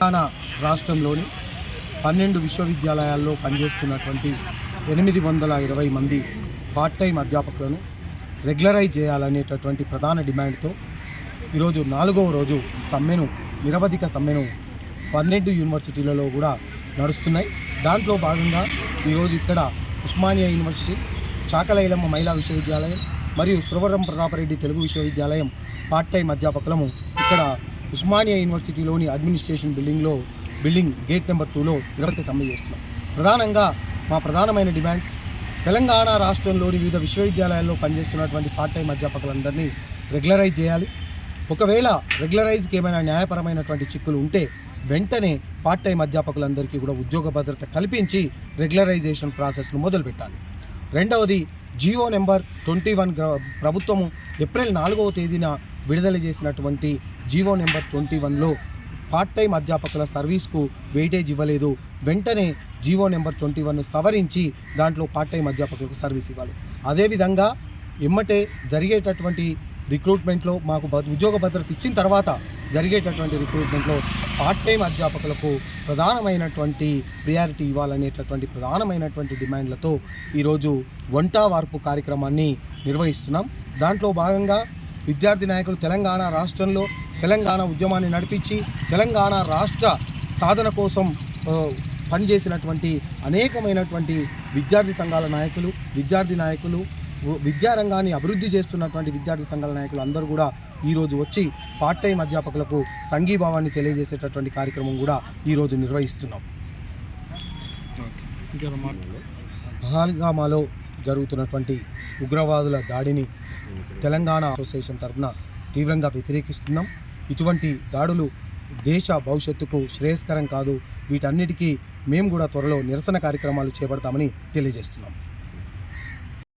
తెలంగాణ రాష్ట్రంలోని 12 విశ్వవిద్యాలయాల్లో పనిచేస్తున్నటువంటి 820 మంది పార్ట్ టైం అధ్యాపకులను రెగ్యులరైజ్ చేయాలనేటటువంటి ప్రధాన డిమాండ్తో ఈరోజు 4వ రోజు సమ్మెను, నిరవధిక సమ్మెను 12 యూనివర్సిటీలలో కూడా నడుస్తున్నాయి. దాంట్లో భాగంగా ఈరోజు ఇక్కడ ఉస్మానియా యూనివర్సిటీ, చాకలైలమ్మ మహిళా విశ్వవిద్యాలయం మరియు సురవరం ప్రతాపరెడ్డి తెలుగు విశ్వవిద్యాలయం పార్ట్ టైం అధ్యాపకులము ఇక్కడ ఉస్మానియా యూనివర్సిటీలోని అడ్మినిస్ట్రేషన్ బిల్డింగ్ గేట్ నెంబర్ 2లో నిరవధిక సమ్మె చేస్తున్నాం. ప్రధానంగా మా ప్రధానమైన డిమాండ్స్ తెలంగాణ రాష్ట్రంలోని వివిధ విశ్వవిద్యాలయాల్లో పనిచేస్తున్నటువంటి పార్ట్ టైం అధ్యాపకులందరినీ రెగ్యులరైజ్ చేయాలి. ఒకవేళ రెగ్యులరైజ్కి ఏమైనా న్యాయపరమైనటువంటి చిక్కులు ఉంటే వెంటనే పార్ట్ టైం అధ్యాపకులందరికీ కూడా ఉద్యోగ భద్రత కల్పించి రెగ్యులరైజేషన్ ప్రాసెస్ను మొదలుపెట్టాలి. రెండవది, జియో నెంబర్ 21 ప్రభుత్వము ఏప్రిల్ 4వ తేదీన విడుదల చేసినటువంటి జియో నెంబర్ 21లో పార్ట్ టైం అధ్యాపకుల సర్వీస్కు వెయిటేజ్ ఇవ్వలేదు. వెంటనే జియో నెంబర్ 21ను సవరించి దాంట్లో పార్ట్ టైం అధ్యాపకులకు సర్వీస్ ఇవ్వాలి. అదేవిధంగా ఎమ్మటే జరిగేటటువంటి రిక్రూట్మెంట్లో మాకు ఉద్యోగ భద్రత ఇచ్చిన తర్వాత జరిగేటటువంటి రిక్రూట్మెంట్లో పార్ట్ టైం అధ్యాపకులకు ప్రధానమైనటువంటి ప్రియారిటీ ఇవ్వాలనేటటువంటి ప్రధానమైనటువంటి డిమాండ్లతో ఈరోజు వంట వార్పు కార్యక్రమాన్ని నిర్వహిస్తున్నాం. దాంట్లో భాగంగా విద్యార్థి నాయకులు తెలంగాణ రాష్ట్రంలో తెలంగాణ ఉద్యమాన్ని నడిపించి తెలంగాణ రాష్ట్ర సాధన కోసం పనిచేసినటువంటి అనేకమైనటువంటి విద్యార్థి సంఘాల నాయకులు, విద్యారంగాన్ని అభివృద్ధి చేస్తున్నటువంటి విద్యార్థి సంఘాల నాయకులు అందరూ కూడా ఈరోజు వచ్చి పార్ట్ టైం అధ్యాపకులకు సంఘీభావాన్ని తెలియజేసేటటువంటి కార్యక్రమం కూడా ఈరోజు నిర్వహిస్తున్నాం. పహల్గామాలో జరుగుతున్నటువంటి ఉగ్రవాదుల దాడిని తెలంగాణ అసోసియేషన్ తరఫున తీవ్రంగా వ్యతిరేకిస్తున్నాం. ఇటువంటి దాడులు దేశ భవిష్యత్తుకు శ్రేయస్కరం కాదు. వీటన్నిటికీ మేము కూడా త్వరలో నిరసన కార్యక్రమాలు చేపడతామని తెలియజేస్తున్నాం.